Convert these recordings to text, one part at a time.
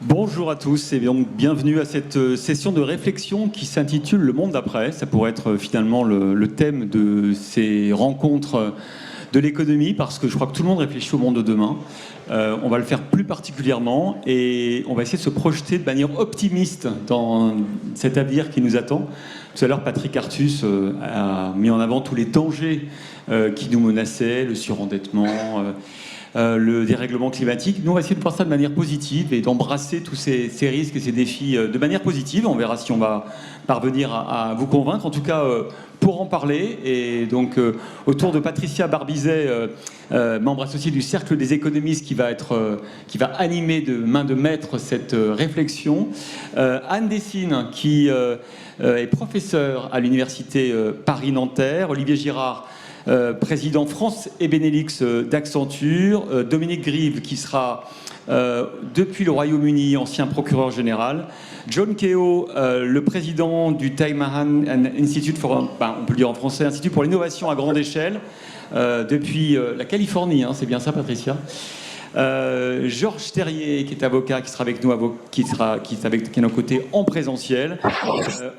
Bonjour à tous et donc bienvenue à cette session de réflexion qui s'intitule Le monde d'après. Ça pourrait être finalement le thème de ces rencontres de l'économie parce que je crois que tout le monde réfléchit au monde de demain. On va le faire plus particulièrement et on va essayer de se projeter de manière optimiste dans cet avenir qui nous attend. Tout à l'heure, Patrick Artus a mis en avant tous les dangers qui nous menaçaient, le surendettement, le dérèglement climatique. Nous, on va essayer de voir ça de manière positive et d'embrasser tous ces risques et ces défis de manière positive. On verra si on va parvenir à vous convaincre. En tout cas, pour en parler, et donc autour de Patricia Barbizet, membre associée du Cercle des économistes qui va animer de main de maître cette réflexion. Anne Dessine, qui est professeure à l'université Paris-Nanterre. Olivier Girard, président France et Benelux d'Accenture, Dominique Grieve qui sera depuis le Royaume-Uni ancien procureur général, John Keogh, le président du Taimahan Institute for, on peut le dire en français, Institut pour l'innovation à grande échelle, depuis la Californie, hein, c'est bien ça Patricia. Georges Terrier, qui est avocat, qui sera avec nous, qui est à nos côtés en présentiel.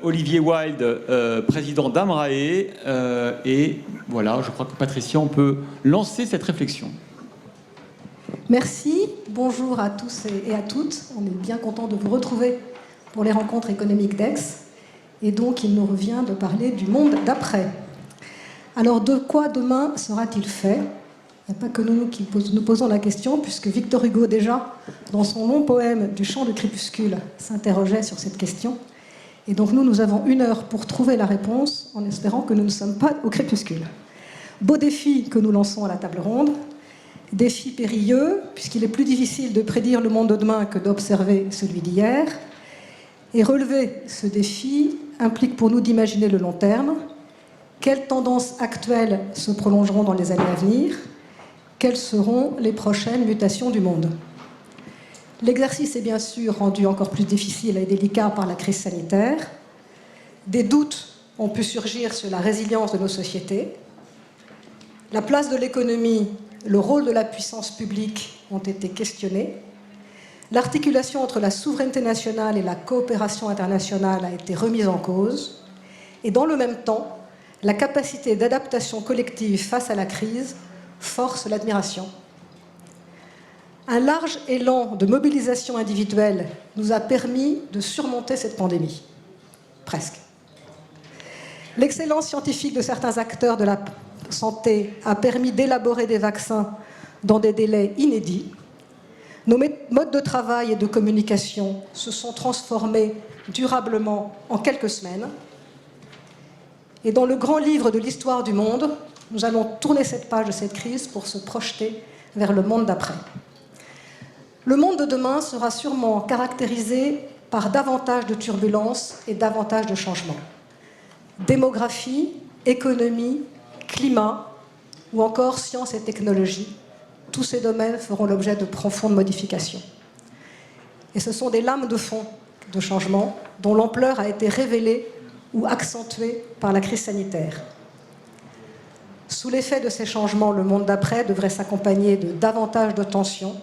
Olivier Wild, président d'Amrae. Et voilà, je crois que Patricia, on peut lancer cette réflexion. Merci, bonjour à tous et à toutes. On est bien content de vous retrouver pour les rencontres économiques d'Aix. Et donc, il nous revient de parler du monde d'après. Alors, de quoi demain sera-t-il fait ? Il n'y a pas que nous qui nous posons la question, puisque Victor Hugo, déjà, dans son long poème du chant de crépuscule, s'interrogeait sur cette question. Et donc nous avons 1 heure pour trouver la réponse, en espérant que nous ne sommes pas au crépuscule. Beau défi que nous lançons à la table ronde. Défi périlleux, puisqu'il est plus difficile de prédire le monde de demain que d'observer celui d'hier. Et relever ce défi implique pour nous d'imaginer le long terme. Quelles tendances actuelles se prolongeront dans les années à venir ? Quelles seront les prochaines mutations du monde ? L'exercice est bien sûr rendu encore plus difficile et délicat par la crise sanitaire. Des doutes ont pu surgir sur la résilience de nos sociétés. La place de l'économie, le rôle de la puissance publique ont été questionnés. L'articulation entre la souveraineté nationale et la coopération internationale a été remise en cause. Et dans le même temps, la capacité d'adaptation collective face à la crise force l'admiration. Un large élan de mobilisation individuelle nous a permis de surmonter cette pandémie. Presque. L'excellence scientifique de certains acteurs de la santé a permis d'élaborer des vaccins dans des délais inédits. Nos modes de travail et de communication se sont transformés durablement en quelques semaines. Et dans le grand livre de l'histoire du monde, nous allons tourner cette page de cette crise pour se projeter vers le monde d'après. Le monde de demain sera sûrement caractérisé par davantage de turbulences et davantage de changements. Démographie, économie, climat ou encore sciences et technologies, tous ces domaines feront l'objet de profondes modifications. Et ce sont des lames de fond de changement dont l'ampleur a été révélée ou accentuée par la crise sanitaire. Sous l'effet de ces changements, le monde d'après devrait s'accompagner de davantage de tensions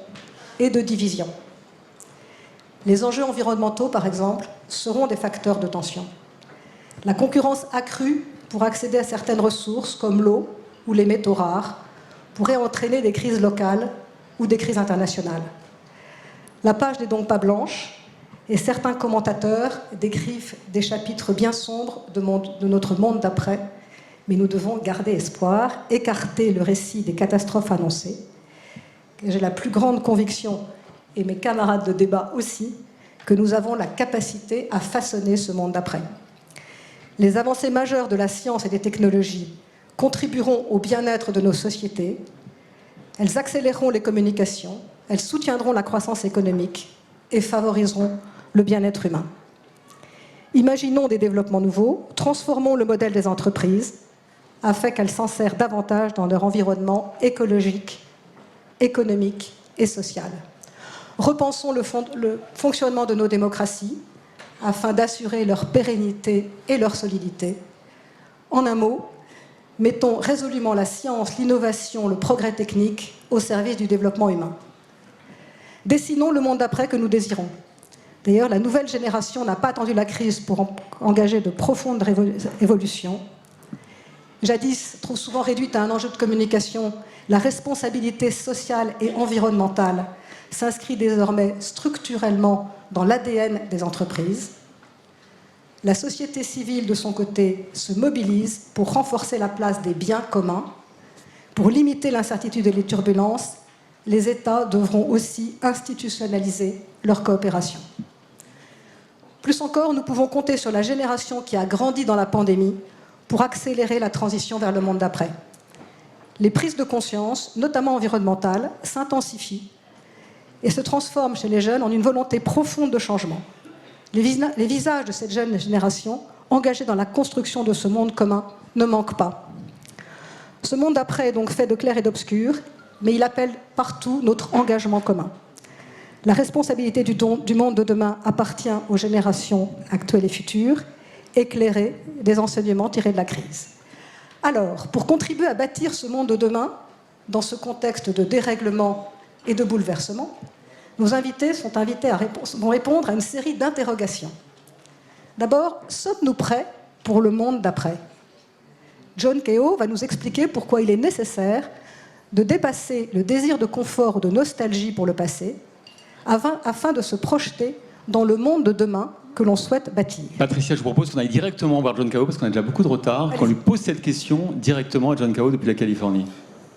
et de divisions. Les enjeux environnementaux, par exemple, seront des facteurs de tension. La concurrence accrue pour accéder à certaines ressources, comme l'eau ou les métaux rares, pourrait entraîner des crises locales ou des crises internationales. La page n'est donc pas blanche, et certains commentateurs décrivent des chapitres bien sombres de notre monde d'après, mais nous devons garder espoir, écarter le récit des catastrophes annoncées. J'ai la plus grande conviction, et mes camarades de débat aussi, que nous avons la capacité à façonner ce monde d'après. Les avancées majeures de la science et des technologies contribueront au bien-être de nos sociétés, elles accéléreront les communications, elles soutiendront la croissance économique et favoriseront le bien-être humain. Imaginons des développements nouveaux, transformons le modèle des entreprises afin qu'elles s'en servent davantage dans leur environnement écologique, économique et social. Repensons le fonctionnement de nos démocraties afin d'assurer leur pérennité et leur solidité. En un mot, mettons résolument la science, l'innovation, le progrès technique au service du développement humain. Dessinons le monde d'après que nous désirons. D'ailleurs, la nouvelle génération n'a pas attendu la crise pour engager de profondes évolutions. Jadis, trop souvent réduite à un enjeu de communication, la responsabilité sociale et environnementale s'inscrit désormais structurellement dans l'ADN des entreprises. La société civile, de son côté, se mobilise pour renforcer la place des biens communs. Pour limiter l'incertitude et les turbulences, les États devront aussi institutionnaliser leur coopération. Plus encore, nous pouvons compter sur la génération qui a grandi dans la pandémie pour accélérer la transition vers le monde d'après. Les prises de conscience, notamment environnementales, s'intensifient et se transforment chez les jeunes en une volonté profonde de changement. Les visages de cette jeune génération, engagés dans la construction de ce monde commun, ne manquent pas. Ce monde d'après est donc fait de clair et d'obscur, mais il appelle partout notre engagement commun. La responsabilité du monde de demain appartient aux générations actuelles et futures, éclairées des enseignements tirés de la crise. Alors, pour contribuer à bâtir ce monde de demain, dans ce contexte de dérèglement et de bouleversement, nos invités vont répondre à une série d'interrogations. D'abord, sommes-nous prêts pour le monde d'après ? John Keogh va nous expliquer pourquoi il est nécessaire de dépasser le désir de confort ou de nostalgie pour le passé, afin de se projeter dans le monde de demain que l'on souhaite bâtir. Patricia, je vous propose qu'on aille directement voir John Keogh, parce qu'on a déjà beaucoup de retard, qu'on lui pose cette question directement à John Keogh depuis la Californie.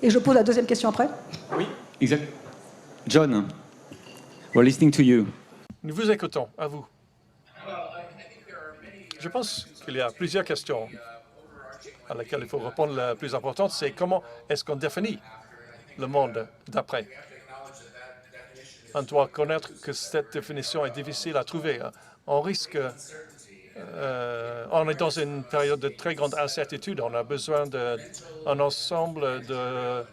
Et je pose la deuxième question après ? Oui, exact. John, we're listening to you. Nous vous écoutons, à vous. Je pense qu'il y a plusieurs questions à laquelle il faut répondre. La plus importante, c'est comment est-ce qu'on définit le monde d'après. On doit connaître que cette définition est difficile à trouver. On risque, on est dans une période de très grande incertitude. On a besoin d'un ensemble de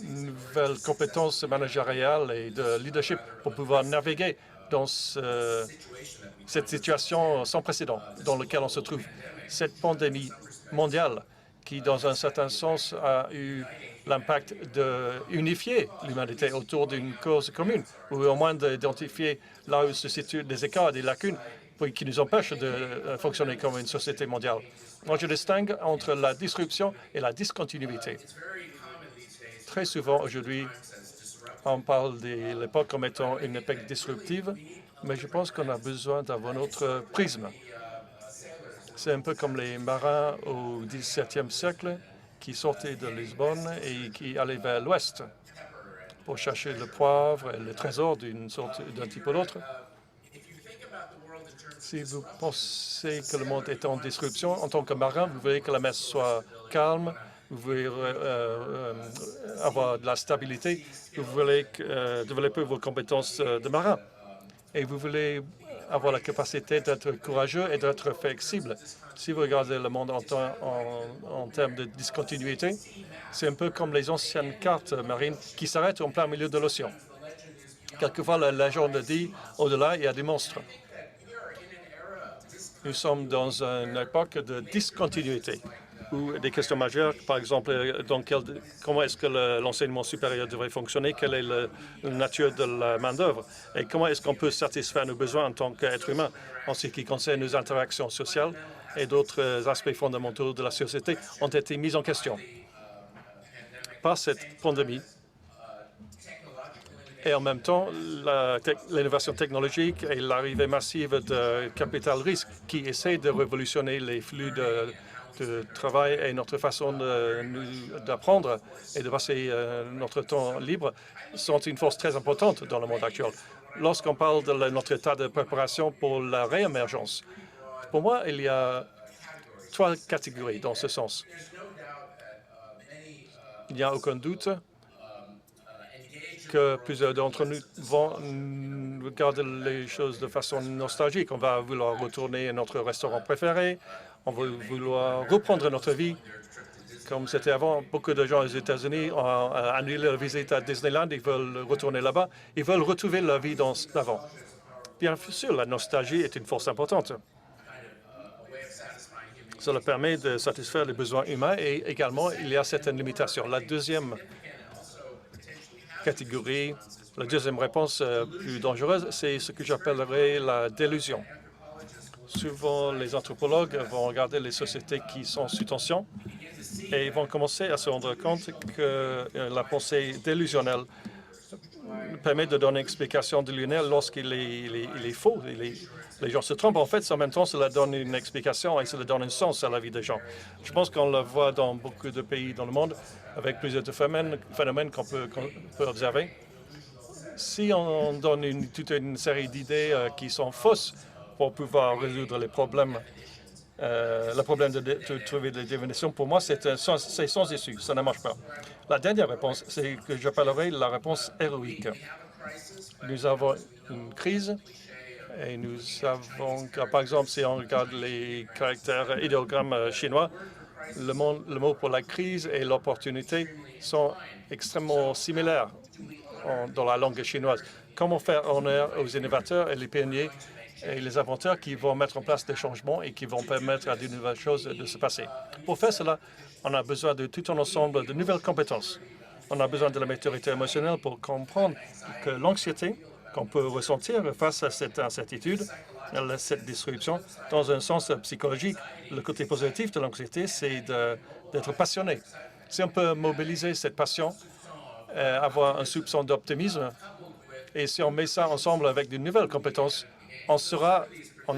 nouvelles compétences managériales et de leadership pour pouvoir naviguer dans cette situation sans précédent dans laquelle on se trouve. Cette pandémie mondiale qui, dans un certain sens, a eu l'impact d'unifier l'humanité autour d'une cause commune, ou au moins d'identifier là où se situent des écarts, des lacunes qui nous empêchent de fonctionner comme une société mondiale. Moi, je distingue entre la disruption et la discontinuité. Très souvent, aujourd'hui, on parle de l'époque comme étant une époque disruptive, mais je pense qu'on a besoin d'avoir notre prisme. C'est un peu comme les marins au XVIIe siècle qui sortaient de Lisbonne et qui allaient vers l'ouest pour chercher le poivre et le trésor d'un type ou l'autre. Si vous pensez que le monde est en disruption, en tant que marin, vous voulez que la mer soit calme, vous voulez avoir de la stabilité, vous voulez développer vos compétences de marin et vous voulez avoir la capacité d'être courageux et d'être flexible. Si vous regardez le monde en termes de discontinuité, c'est un peu comme les anciennes cartes marines qui s'arrêtent en plein milieu de l'océan. Quelquefois, la légende dit au-delà, il y a des monstres. Nous sommes dans une époque de discontinuité, où des questions majeures, par exemple, comment est-ce que l'enseignement supérieur devrait fonctionner, quelle est la nature de la main-d'œuvre, et comment est-ce qu'on peut satisfaire nos besoins en tant qu'être humain en ce qui concerne nos interactions sociales et d'autres aspects fondamentaux de la société ont été mis en question par cette pandémie. Et en même temps, l'innovation technologique et l'arrivée massive de capital risque qui essaie de révolutionner les flux de travail et notre façon d'apprendre et de passer notre temps libre sont une force très importante dans le monde actuel. Lorsqu'on parle de notre état de préparation pour la réémergence, pour moi, il y a trois catégories dans ce sens. Il n'y a aucun doute que plusieurs d'entre nous vont regarder les choses de façon nostalgique. On va vouloir retourner à notre restaurant préféré, on va vouloir reprendre notre vie comme c'était avant. Beaucoup de gens aux États-Unis ont annulé leur visite à Disneyland, ils veulent retourner là-bas, ils veulent retrouver leur vie d'avant. Bien sûr, la nostalgie est une force importante. Cela permet de satisfaire les besoins humains et également, il y a certaines limitations. La deuxième catégorie, La deuxième réponse plus dangereuse, c'est ce que j'appellerais la délusion. Souvent, les anthropologues vont regarder les sociétés qui sont sous tension et ils vont commencer à se rendre compte que la pensée délusionnelle permet de donner une explication délusionnelle lorsqu'il est faux. Les gens se trompent. En fait, en même temps, cela donne une explication et cela donne un sens à la vie des gens. Je pense qu'on le voit dans beaucoup de pays dans le monde avec plusieurs de phénomènes qu'on peut observer. Si on donne toute une série d'idées qui sont fausses pour pouvoir résoudre les problèmes, le problème de trouver des définitions, pour moi, c'est sans issue. Ça ne marche pas. La dernière réponse, c'est que j'appellerais la réponse héroïque. Nous avons une crise et nous savons que, par exemple, si on regarde les caractères idéogrammes chinois, le mot pour la crise et l'opportunité sont extrêmement similaires dans la langue chinoise. Comment faire honneur aux innovateurs et les pionniers et les inventeurs qui vont mettre en place des changements et qui vont permettre à de nouvelles choses de se passer. Pour faire cela, on a besoin de tout un ensemble de nouvelles compétences. On a besoin de la maturité émotionnelle pour comprendre que l'anxiété qu'on peut ressentir face à cette incertitude, cette disruption, dans un sens psychologique, le côté positif de l'anxiété, c'est d'être passionné. Si on peut mobiliser cette passion, avoir un soupçon d'optimisme, et si on met ça ensemble avec de nouvelles compétences, on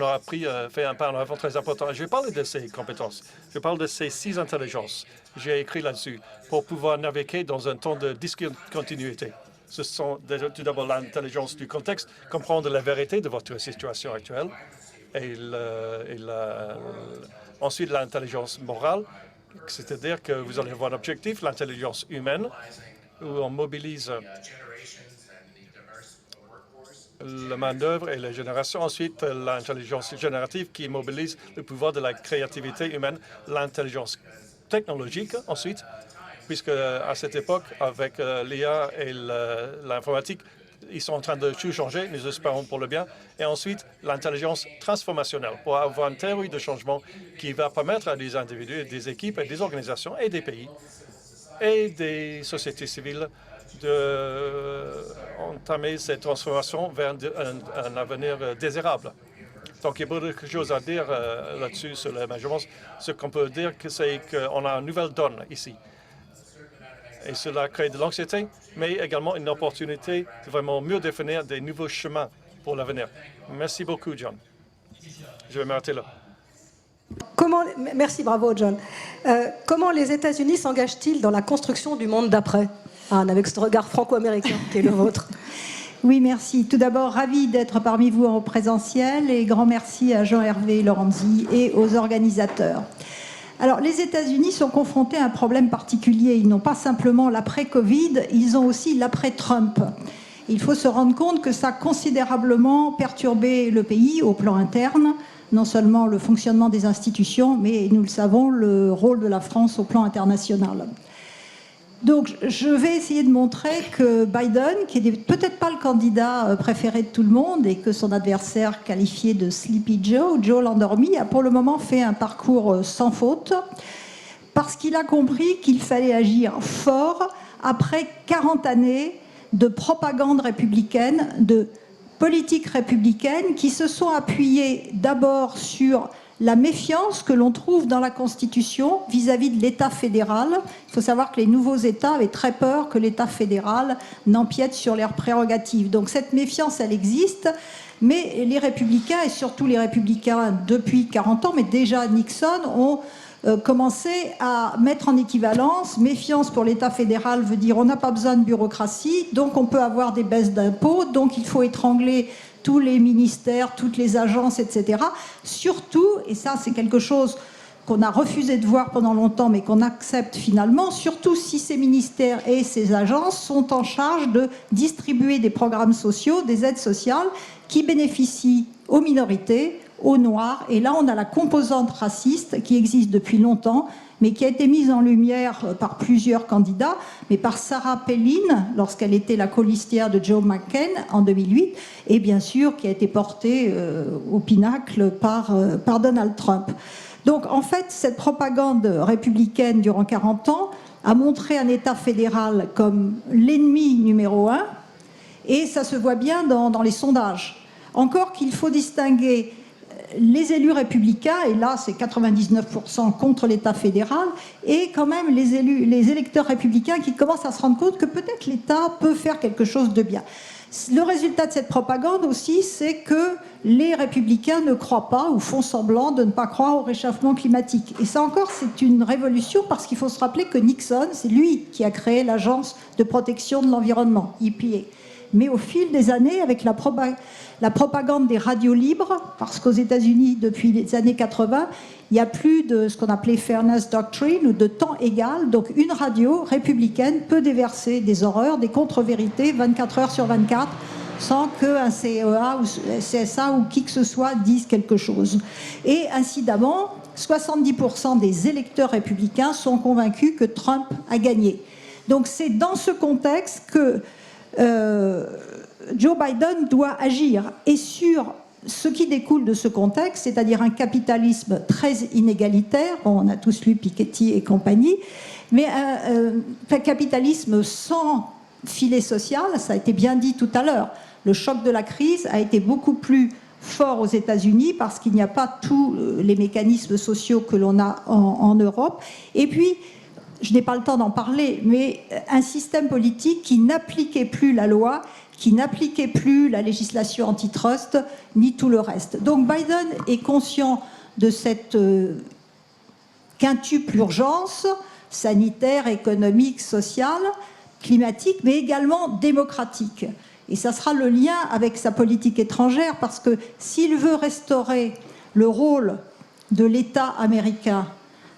aura fait un pas en avant très important. Je vais parler de ces compétences. Je parle de ces 6 intelligences. J'ai écrit là-dessus pour pouvoir naviguer dans un temps de discontinuité. Ce sont tout d'abord l'intelligence du contexte, comprendre la vérité de votre situation actuelle, et ensuite l'intelligence morale, c'est-à-dire que vous allez avoir un objectif, l'intelligence humaine, où on mobilise la main-d'œuvre et la génération. Ensuite, l'intelligence générative qui mobilise le pouvoir de la créativité humaine, l'intelligence technologique. Ensuite, puisque à cette époque, avec l'IA et l'informatique, ils sont en train de tout changer, nous espérons pour le bien. Et ensuite, l'intelligence transformationnelle, pour avoir une théorie de changement qui va permettre à des individus, des équipes, et des organisations et des pays et des sociétés civiles d'entamer cette transformation vers un avenir désirable. Donc, il y a beaucoup de choses à dire là-dessus sur l'émergence. Ce qu'on peut dire, c'est qu'on a une nouvelle donne ici. Et cela crée de l'anxiété, mais également une opportunité de vraiment mieux définir des nouveaux chemins pour l'avenir. Merci beaucoup, John. Je vais m'arrêter là. Merci, bravo, John. Comment les États-Unis s'engagent-ils dans la construction du monde d'après, Anne, avec ce regard franco-américain qui est le vôtre? Oui, merci. Tout d'abord, ravi d'être parmi vous en présentiel et grand merci à Jean-Hervé Lorenzi et aux organisateurs. Alors, les États-Unis sont confrontés à un problème particulier. Ils n'ont pas simplement l'après-Covid, ils ont aussi l'après-Trump. Il faut se rendre compte que ça a considérablement perturbé le pays au plan interne, non seulement le fonctionnement des institutions, mais nous le savons, le rôle de la France au plan international. Donc, je vais essayer de montrer que Biden, qui n'est peut-être pas le candidat préféré de tout le monde et que son adversaire qualifié de Sleepy Joe, Joe l'endormi, a pour le moment fait un parcours sans faute parce qu'il a compris qu'il fallait agir fort après 40 années de propagande républicaine, de politique républicaine qui se sont appuyées d'abord sur la méfiance que l'on trouve dans la Constitution vis-à-vis de l'État fédéral. Il faut savoir que les nouveaux États avaient très peur que l'État fédéral n'empiète sur leurs prérogatives. Donc cette méfiance, elle existe, mais les républicains, et surtout les républicains depuis 40 ans, mais déjà Nixon, ont commencé à mettre en équivalence. Méfiance pour l'État fédéral veut dire on n'a pas besoin de bureaucratie, donc on peut avoir des baisses d'impôts, donc il faut étrangler tous les ministères, toutes les agences, etc. Surtout, et ça c'est quelque chose qu'on a refusé de voir pendant longtemps, mais qu'on accepte finalement, surtout si ces ministères et ces agences sont en charge de distribuer des programmes sociaux, des aides sociales, qui bénéficient aux minorités, aux Noirs. Et là, on a la composante raciste qui existe depuis longtemps, mais qui a été mise en lumière par plusieurs candidats, mais par Sarah Palin, lorsqu'elle était la colistière de Joe McCain en 2008, et bien sûr qui a été portée au pinacle par Donald Trump. Donc en fait, cette propagande républicaine durant 40 ans a montré un État fédéral comme l'ennemi numéro 1, Et ça se voit bien dans les sondages. Encore qu'il faut distinguer les élus républicains, et là c'est 99% contre l'État fédéral, et quand même les électeurs républicains qui commencent à se rendre compte que peut-être l'État peut faire quelque chose de bien. Le résultat de cette propagande aussi, c'est que les républicains ne croient pas ou font semblant de ne pas croire au réchauffement climatique. Et ça encore, c'est une révolution parce qu'il faut se rappeler que Nixon, c'est lui qui a créé l'Agence de protection de l'environnement, EPA. Mais au fil des années, avec la propagande des radios libres, parce qu'aux États-Unis, depuis les années 80, il n'y a plus de ce qu'on appelait Fairness Doctrine ou de temps égal. Donc une radio républicaine peut déverser des horreurs, des contre-vérités 24 heures sur 24 sans qu'un CEA ou CSA ou qui que ce soit dise quelque chose. Et incidemment, 70% des électeurs républicains sont convaincus que Trump a gagné. Donc c'est dans ce contexte que Joe Biden doit agir. Et sur ce qui découle de ce contexte, c'est-à-dire un capitalisme très inégalitaire, bon, on a tous lu Piketty et compagnie, mais un capitalisme sans filet social, ça a été bien dit tout à l'heure. Le choc de la crise a été beaucoup plus fort aux États-Unis parce qu'il n'y a pas tous les mécanismes sociaux que l'on a en Europe. Et puis, je n'ai pas le temps d'en parler, mais un système politique qui n'appliquait plus la loi, qui n'appliquait plus la législation antitrust, ni tout le reste. Donc Biden est conscient de cette quintuple urgence sanitaire, économique, sociale, climatique, mais également démocratique. Et ça sera le lien avec sa politique étrangère, parce que s'il veut restaurer le rôle de l'État américain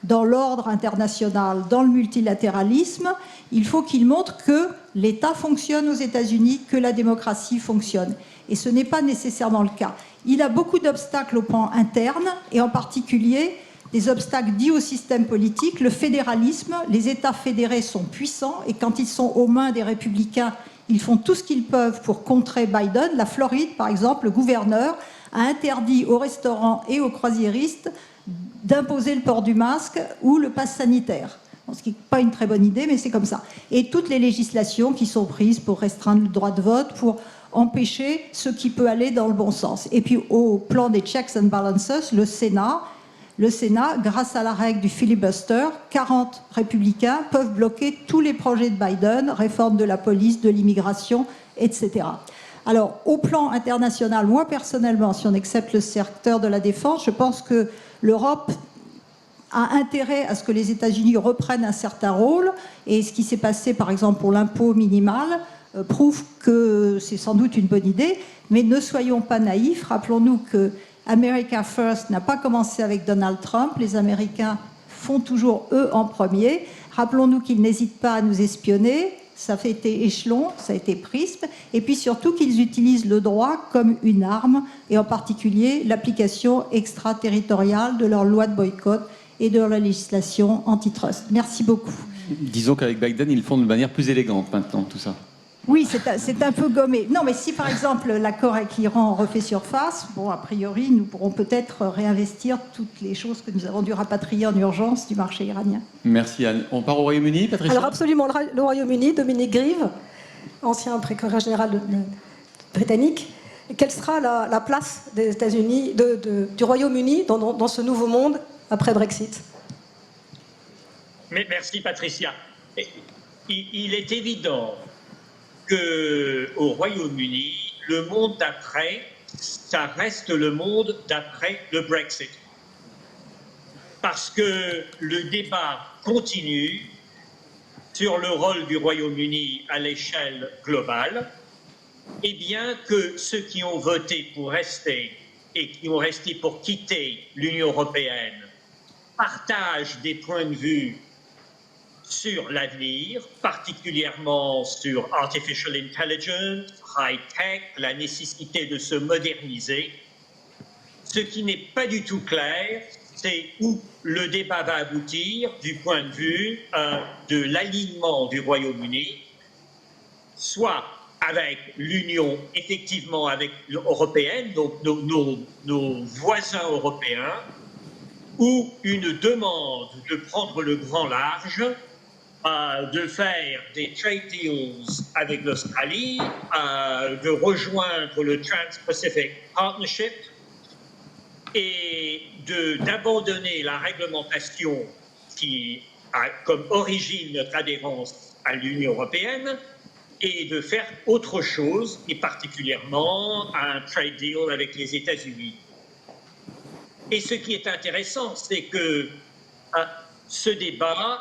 dans l'ordre international, dans le multilatéralisme, il faut qu'il montre que l'État fonctionne aux États-Unis, que la démocratie fonctionne. Et ce n'est pas nécessairement le cas. Il a beaucoup d'obstacles au plan interne, et en particulier des obstacles dits au système politique, le fédéralisme. Les États fédérés sont puissants, et quand ils sont aux mains des républicains, ils font tout ce qu'ils peuvent pour contrer Biden. La Floride, par exemple, le gouverneur a interdit aux restaurants et aux croisiéristes d'imposer le port du masque ou le pass sanitaire. Ce qui n'est pas une très bonne idée, mais c'est comme ça. Et toutes les législations qui sont prises pour restreindre le droit de vote, pour empêcher ce qui peut aller dans le bon sens. Et puis au plan des checks and balances, le Sénat, grâce à la règle du filibuster, 40 républicains peuvent bloquer tous les projets de Biden, réforme de la police, de l'immigration, etc. Alors, au plan international, moi personnellement, si on accepte le secteur de la défense, je pense que l'Europe a intérêt à ce que les États-Unis reprennent un certain rôle. Et ce qui s'est passé, par exemple, pour l'impôt minimal, prouve que c'est sans doute une bonne idée. Mais ne soyons pas naïfs. Rappelons-nous que America First n'a pas commencé avec Donald Trump. Les Américains font toujours eux en premier. Rappelons-nous qu'ils n'hésitent pas à nous espionner. Ça a été échelon, ça a été prisme. Et puis surtout qu'ils utilisent le droit comme une arme, et en particulier l'application extraterritoriale de leur loi de boycott et de la législation antitrust. Merci beaucoup. Disons qu'avec Biden, ils le font de manière plus élégante maintenant, tout ça. Oui, c'est un peu gommé. Non, mais si par exemple l'accord avec l'Iran refait surface, bon, a priori, nous pourrons peut-être réinvestir toutes les choses que nous avons dû rapatrier en urgence du marché iranien. Merci Anne. On part au Royaume-Uni, Patricia ? Alors absolument, le Royaume-Uni, Dominique Grieve, ancien procureur général britannique. Quelle sera la place des États-Unis, du Royaume-Uni dans ce nouveau monde après Brexit ? Mais merci Patricia. Il est évident qu'au Royaume-Uni, le monde d'après, ça reste le monde d'après le Brexit. Parce que le débat continue sur le rôle du Royaume-Uni à l'échelle globale, et bien que ceux qui ont voté pour rester et qui ont resté pour quitter l'Union européenne partagent des points de vue sur l'avenir, particulièrement sur artificial intelligence, high-tech, la nécessité de se moderniser. Ce qui n'est pas du tout clair, c'est où le débat va aboutir du point de vue de l'alignement du Royaume-Uni, soit avec l'Union, effectivement avec européenne, donc nos voisins européens, ou une demande de prendre le grand large de faire des trade deals avec l'Australie, de rejoindre le Trans-Pacific Partnership et d'abandonner la réglementation qui a comme origine notre adhérence à l'Union européenne et de faire autre chose, et particulièrement un trade deal avec les États-Unis. Et ce qui est intéressant, c'est que ce débat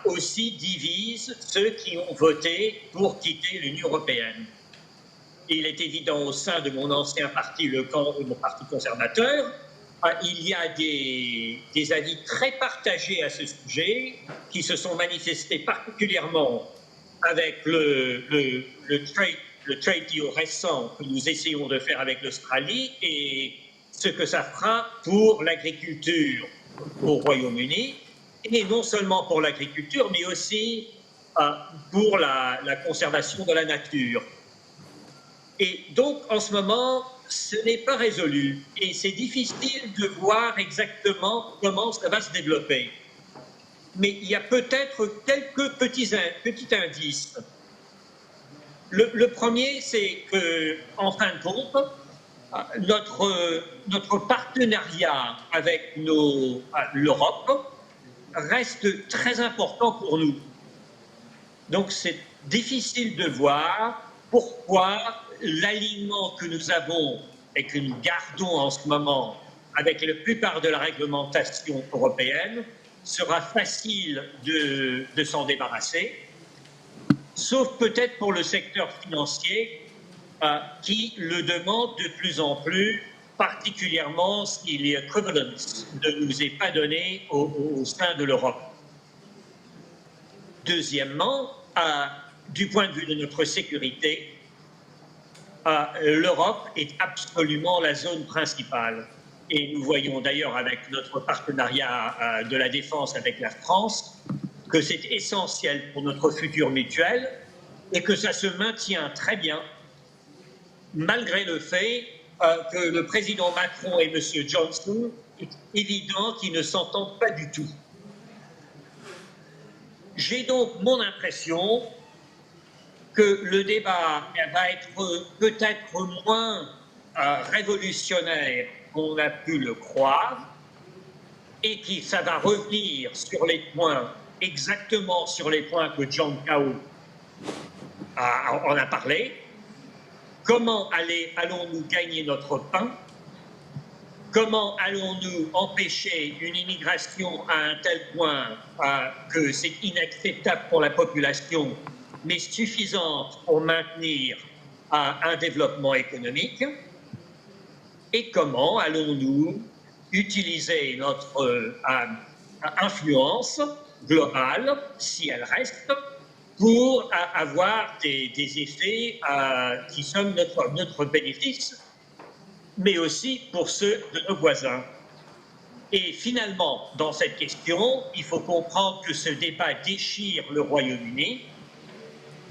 aussi divise ceux qui ont voté pour quitter l'Union européenne. Il est évident au sein de mon ancien parti, le Parti conservateur, il y a des avis très partagés à ce sujet qui se sont manifestés particulièrement avec le trade deal récent que nous essayons de faire avec l'Australie et ce que ça fera pour l'agriculture au Royaume-Uni, et non seulement pour l'agriculture, mais aussi pour la conservation de la nature. Et donc, en ce moment, ce n'est pas résolu, et c'est difficile de voir exactement comment ça va se développer. Mais il y a peut-être quelques petits indices. Le premier, c'est qu'en fin de compte, notre partenariat avec l'Europe reste très important pour nous. Donc c'est difficile de voir pourquoi l'alignement que nous avons et que nous gardons en ce moment avec la plupart de la réglementation européenne sera facile de s'en débarrasser, sauf peut-être pour le secteur financier qui le demande de plus en plus, particulièrement si les equivalents ne nous est pas donné au sein de l'Europe. Deuxièmement, du point de vue de notre sécurité, l'Europe est absolument la zone principale. Et nous voyons d'ailleurs avec notre partenariat de la défense avec la France que c'est essentiel pour notre futur mutuel et que ça se maintient très bien, malgré le fait que le président Macron et M. Johnson, est évident qu'ils ne s'entendent pas du tout. J'ai donc mon impression que le débat va être peut-être moins révolutionnaire qu'on a pu le croire, et que ça va revenir sur les points, exactement sur les points que John Cao en a parlé. Comment allons-nous gagner notre pain? Comment allons-nous empêcher une immigration à un tel point que c'est inacceptable pour la population, mais suffisante pour maintenir un développement économique? Et comment allons-nous utiliser notre influence globale, si elle reste, pour avoir des effets qui sont notre bénéfice, mais aussi pour ceux de nos voisins. Et finalement, dans cette question, il faut comprendre que ce débat déchire le Royaume-Uni.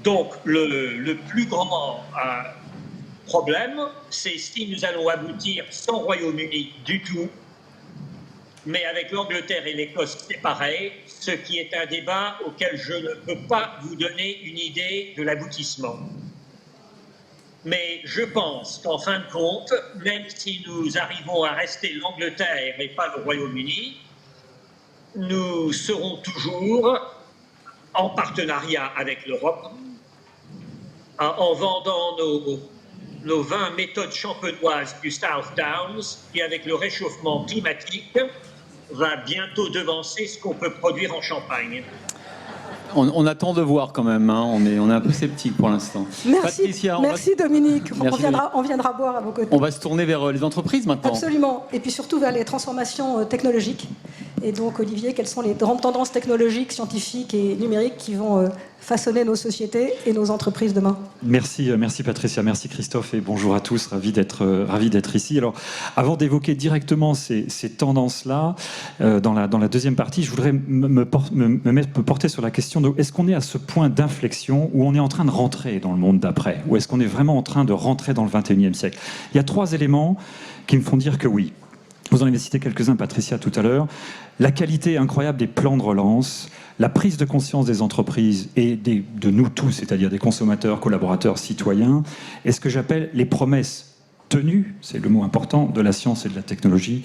Donc, le plus grand problème, c'est si nous allons aboutir sans Royaume-Uni du tout, mais avec l'Angleterre et l'Écosse séparés, ce qui est un débat auquel je ne peux pas vous donner une idée de l'aboutissement. Mais je pense qu'en fin de compte, même si nous arrivons à rester l'Angleterre et pas le Royaume-Uni, nous serons toujours en partenariat avec l'Europe, en vendant nos 20 méthodes champenoises du South Downs, qui avec le réchauffement climatique va bientôt devancer ce qu'on peut produire en Champagne. On attend de voir quand même, hein. On est un peu sceptique pour l'instant. Merci, Patricia, merci Dominique. Merci. On viendra boire à vos côtés. On va se tourner vers les entreprises maintenant. Absolument, et puis surtout vers les transformations technologiques. Et donc Olivier, quelles sont les grandes tendances technologiques, scientifiques et numériques qui vont façonner nos sociétés et nos entreprises demain? Merci Patricia, merci Christophe et bonjour à tous, ravi d'être ici. Alors, avant d'évoquer directement ces tendances-là, dans la deuxième partie, je voudrais me porter sur la question de est-ce qu'on est à ce point d'inflexion où on est en train de rentrer dans le monde d'après, ou est-ce qu'on est vraiment en train de rentrer dans le 21e siècle? Il y a 3 éléments qui me font dire que oui. Vous en avez cité quelques-uns, Patricia, tout à l'heure. La qualité incroyable des plans de relance, la prise de conscience des entreprises et de nous tous, c'est-à-dire des consommateurs, collaborateurs, citoyens, et ce que j'appelle les promesses tenues, c'est le mot important, de la science et de la technologie.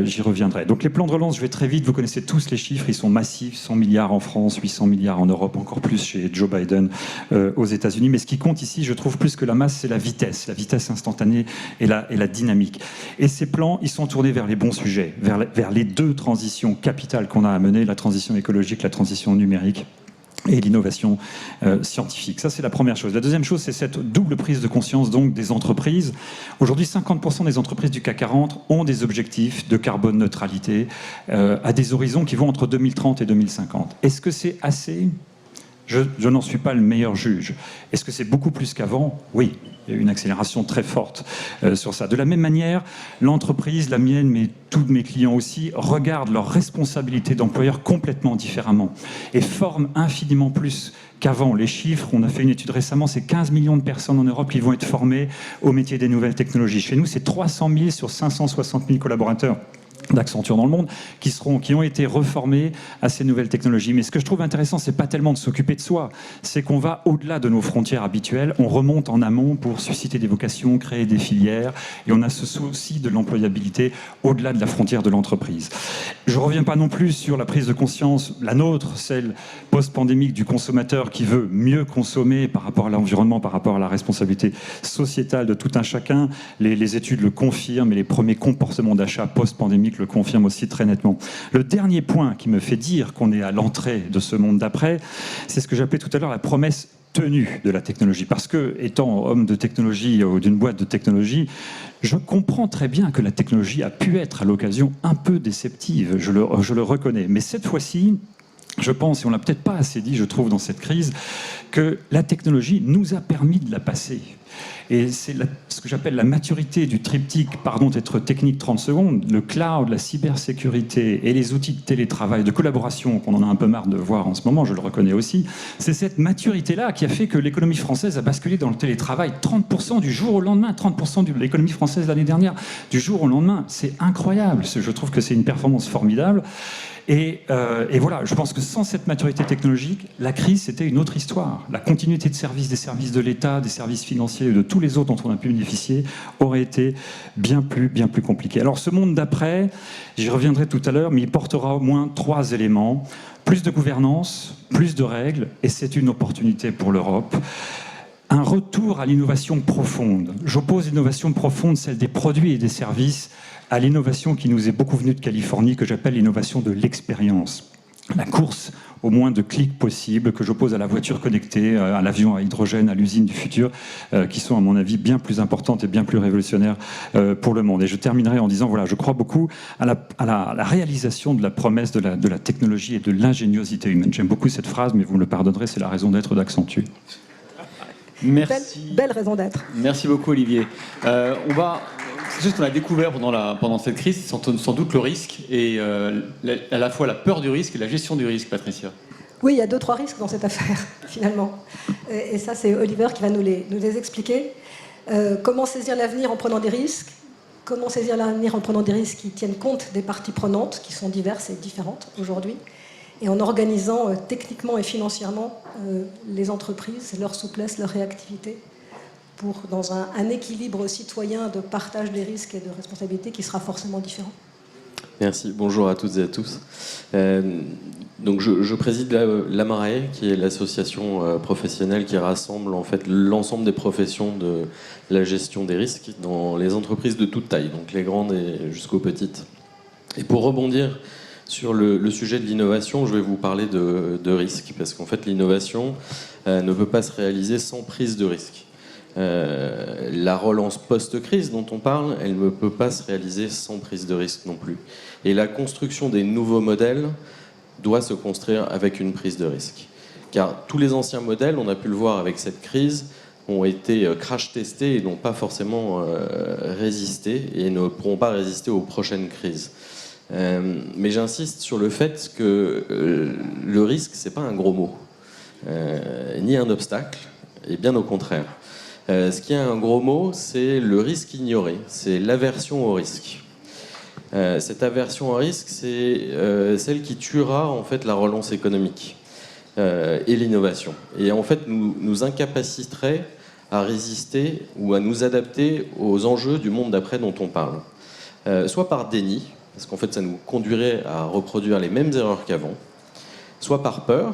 J'y reviendrai. Donc les plans de relance, je vais très vite, vous connaissez tous les chiffres, ils sont massifs, 100 milliards en France, 800 milliards en Europe, encore plus chez Joe Biden aux États-Unis. Mais ce qui compte ici, je trouve plus que la masse, c'est la vitesse instantanée et la dynamique. Et ces plans, ils sont tournés vers les bons sujets, vers les deux transitions capitales qu'on a à mener, la transition écologique, la transition numérique et l'innovation scientifique. Ça, c'est la première chose. La deuxième chose, c'est cette double prise de conscience donc des entreprises. Aujourd'hui, 50% des entreprises du CAC 40 ont des objectifs de carbone neutralité à des horizons qui vont entre 2030 et 2050. Est-ce que c'est assez ? Je n'en suis pas le meilleur juge. Est-ce que c'est beaucoup plus qu'avant ? Oui. Il y a eu une accélération très forte sur ça. De la même manière, l'entreprise, la mienne, mais tous mes clients aussi, regardent leurs responsabilités d'employeur complètement différemment et forment infiniment plus qu'avant. Les chiffres, on a fait une étude récemment, c'est 15 millions de personnes en Europe qui vont être formées au métier des nouvelles technologies. Chez nous, c'est 300 000 sur 560 000 collaborateurs d'Accenture dans le monde, qui ont été reformés à ces nouvelles technologies. Mais ce que je trouve intéressant, c'est pas tellement de s'occuper de soi, c'est qu'on va au-delà de nos frontières habituelles, on remonte en amont pour susciter des vocations, créer des filières, et on a ce souci de l'employabilité au-delà de la frontière de l'entreprise. Je reviens pas non plus sur la prise de conscience, la nôtre, celle post-pandémique du consommateur qui veut mieux consommer par rapport à l'environnement, par rapport à la responsabilité sociétale de tout un chacun. Les études le confirment et les premiers comportements d'achat post-pandémique le confirme aussi très nettement. Le dernier point qui me fait dire qu'on est à l'entrée de ce monde d'après, c'est ce que j'appelais tout à l'heure la promesse tenue de la technologie. Parce que, étant homme de technologie ou d'une boîte de technologie, je comprends très bien que la technologie a pu être à l'occasion un peu déceptive, je le reconnais. Mais cette fois-ci, je pense, et on ne l'a peut-être pas assez dit, je trouve, dans cette crise, que la technologie nous a permis de la passer. Et c'est ce que j'appelle la maturité du triptyque, pardon d'être technique 30 secondes, le cloud, la cybersécurité et les outils de télétravail, de collaboration, qu'on en a un peu marre de voir en ce moment, je le reconnais aussi, c'est cette maturité-là qui a fait que l'économie française a basculé dans le télétravail 30% du jour au lendemain, 30% de l'économie française l'année dernière, du jour au lendemain. C'est incroyable, je trouve que c'est une performance formidable. Et voilà, je pense que sans cette maturité technologique, la crise, c'était une autre histoire. La continuité de service des services de l'État, des services financiers et de tous les autres dont on a pu bénéficier aurait été bien plus compliqué. Alors ce monde d'après, j'y reviendrai tout à l'heure, mais il portera au moins 3 éléments. Plus de gouvernance, plus de règles, et c'est une opportunité pour l'Europe. Un retour à l'innovation profonde. J'oppose l'innovation profonde, celle des produits et des services, à l'innovation qui nous est beaucoup venue de Californie, que j'appelle l'innovation de l'expérience. La course au moins de clics possible, que j'oppose à la voiture connectée, à l'avion à hydrogène, à l'usine du futur, qui sont à mon avis bien plus importantes et bien plus révolutionnaires pour le monde. Et je terminerai en disant, voilà, je crois beaucoup à la réalisation de la promesse de la technologie et de l'ingéniosité humaine. J'aime beaucoup cette phrase, mais vous me le pardonnerez, c'est la raison d'être d'Accenture. Merci. Belle raison d'être. Merci beaucoup, Olivier. C'est juste qu'on a découvert pendant cette crise, c'est sans doute le risque et à la fois la peur du risque et la gestion du risque, Patricia. Oui, il y a 2-3 risques dans cette affaire, finalement. Et ça, c'est Oliver qui va nous les expliquer. Comment saisir l'avenir en prenant des risques ? Comment saisir l'avenir en prenant des risques qui tiennent compte des parties prenantes, qui sont diverses et différentes aujourd'hui, et en organisant techniquement et financièrement les entreprises, leur souplesse, leur réactivité, dans un équilibre citoyen de partage des risques et de responsabilités qui sera forcément différent. Merci, bonjour à toutes et à tous. Donc je préside l'AMARAE, qui est l'association professionnelle qui rassemble en fait l'ensemble des professions de la gestion des risques dans les entreprises de toute taille, donc les grandes et jusqu'aux petites. Et pour rebondir sur le sujet de l'innovation, je vais vous parler de risque, parce qu'en fait l'innovation ne peut pas se réaliser sans prise de risque. La relance post-crise dont on parle, elle ne peut pas se réaliser sans prise de risque non plus. Et la construction des nouveaux modèles doit se construire avec une prise de risque. Car tous les anciens modèles, on a pu le voir avec cette crise, ont été crash-testés et n'ont pas forcément résisté et ne pourront pas résister aux prochaines crises. Mais j'insiste sur le fait que le risque, c'est pas un gros mot, ni un obstacle, et bien au contraire. Ce qui est un gros mot, c'est le risque ignoré, c'est l'aversion au risque. Cette aversion au risque, c'est celle qui tuera en fait la relance économique et l'innovation. Et en fait, nous incapaciterait à résister ou à nous adapter aux enjeux du monde d'après dont on parle. Soit par déni, parce qu'en fait ça nous conduirait à reproduire les mêmes erreurs qu'avant, soit par peur,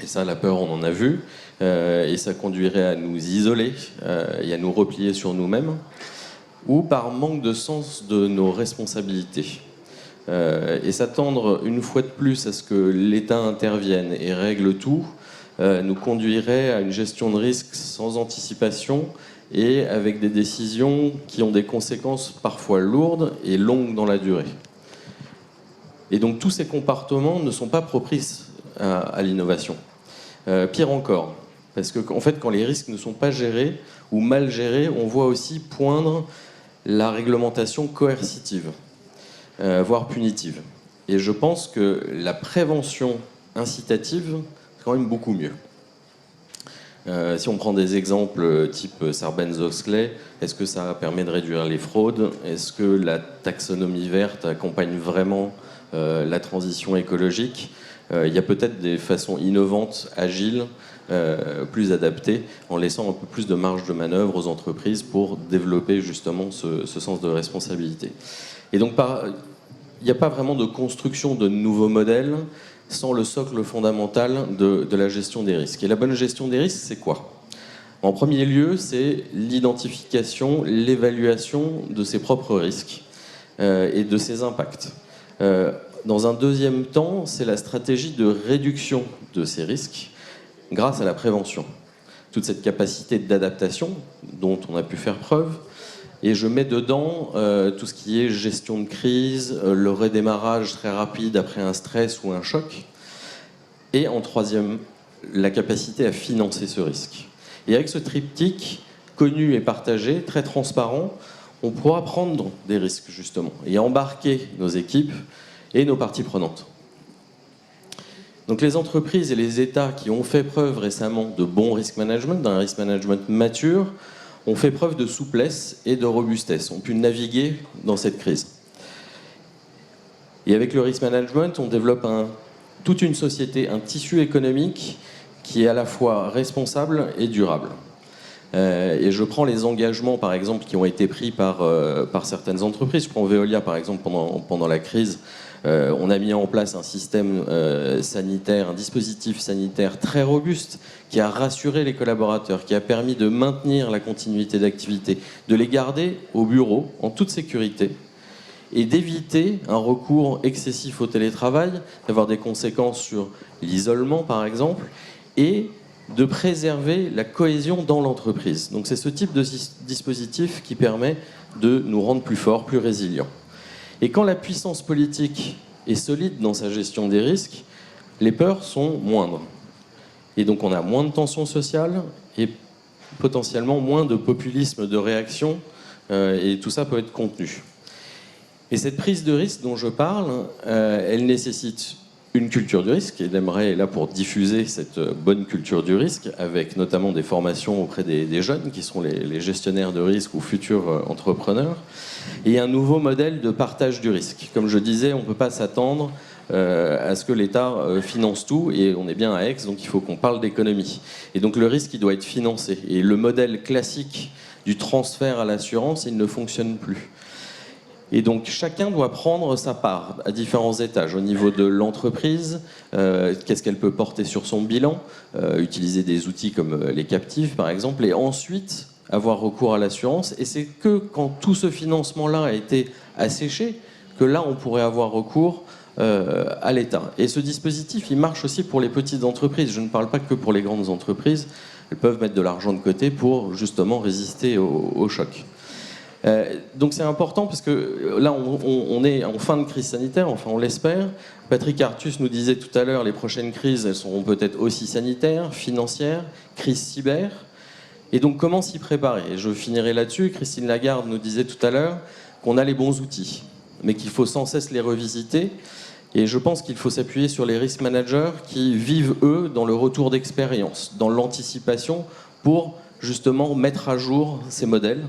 et ça la peur on en a vu, et ça conduirait à nous isoler et à nous replier sur nous-mêmes, ou par manque de sens de nos responsabilités. Et s'attendre une fois de plus à ce que l'État intervienne et règle tout nous conduirait à une gestion de risque sans anticipation et avec des décisions qui ont des conséquences parfois lourdes et longues dans la durée. Et donc tous ces comportements ne sont pas propices à l'innovation. Pire encore, parce qu'en fait quand les risques ne sont pas gérés ou mal gérés, on voit aussi poindre la réglementation coercitive, voire punitive. Et je pense que la prévention incitative, c'est quand même beaucoup mieux. Si on prend des exemples type Sarbanes-Oxley, est-ce que ça permet de réduire les fraudes? Est-ce que la taxonomie verte accompagne vraiment la transition écologique? Il y a peut-être des façons innovantes, agiles, plus adaptées, en laissant un peu plus de marge de manœuvre aux entreprises pour développer justement ce sens de responsabilité. Et donc, il n'y a pas vraiment de construction de nouveaux modèles sans le socle fondamental de la gestion des risques. Et la bonne gestion des risques, c'est quoi? En premier lieu, c'est l'identification, l'évaluation de ses propres risques et de ses impacts. Dans un deuxième temps, c'est la stratégie de réduction de ces risques grâce à la prévention. Toute cette capacité d'adaptation dont on a pu faire preuve. Et je mets dedans tout ce qui est gestion de crise, le redémarrage très rapide après un stress ou un choc. Et en troisième, la capacité à financer ce risque. Et avec ce triptyque connu et partagé, très transparent, on pourra prendre des risques justement et embarquer nos équipes et nos parties prenantes. Donc les entreprises et les États qui ont fait preuve récemment de bon risk management, d'un risk management mature, ont fait preuve de souplesse et de robustesse, ont pu naviguer dans cette crise. Et avec le risk management, on développe toute une société, un tissu économique qui est à la fois responsable et durable. Et je prends les engagements, par exemple, qui ont été pris par certaines entreprises. Je prends Veolia, par exemple, pendant la crise. On a mis en place un système sanitaire, un dispositif sanitaire très robuste qui a rassuré les collaborateurs, qui a permis de maintenir la continuité d'activité, de les garder au bureau en toute sécurité et d'éviter un recours excessif au télétravail, d'avoir des conséquences sur l'isolement par exemple, et de préserver la cohésion dans l'entreprise. Donc c'est ce type de dispositif qui permet de nous rendre plus forts, plus résilients. Et quand la puissance politique est solide dans sa gestion des risques, les peurs sont moindres. Et donc on a moins de tensions sociales et potentiellement moins de populisme de réaction, et tout ça peut être contenu. Et cette prise de risque dont je parle, elle nécessite une culture du risque, et l'Aimeray est là pour diffuser cette bonne culture du risque, avec notamment des formations auprès des jeunes, qui sont les gestionnaires de risque ou futurs entrepreneurs, et un nouveau modèle de partage du risque. Comme je disais, on ne peut pas s'attendre à ce que l'État finance tout, et on est bien à Aix, donc il faut qu'on parle d'économie. Et donc le risque, il doit être financé. Et le modèle classique du transfert à l'assurance, il ne fonctionne plus. Et donc chacun doit prendre sa part à différents étages. Au niveau de l'entreprise, qu'est-ce qu'elle peut porter sur son bilan, utiliser des outils comme les captives par exemple, et ensuite avoir recours à l'assurance. Et c'est que quand tout ce financement-là a été asséché, que là on pourrait avoir recours à l'État. Et ce dispositif, il marche aussi pour les petites entreprises. Je ne parle pas que pour les grandes entreprises. Elles peuvent mettre de l'argent de côté pour justement résister au choc. Donc c'est important parce que là on est en fin de crise sanitaire, enfin on l'espère. Patrick Artus nous disait tout à l'heure, les prochaines crises elles seront peut-être aussi sanitaires, financières, crise cyber. Et donc comment s'y préparer? Et je finirai là-dessus. Christine Lagarde nous disait tout à l'heure qu'on a les bons outils, mais qu'il faut sans cesse les revisiter. Et je pense qu'il faut s'appuyer sur les risk managers qui vivent eux dans le retour d'expérience, dans l'anticipation pour justement mettre à jour ces modèles.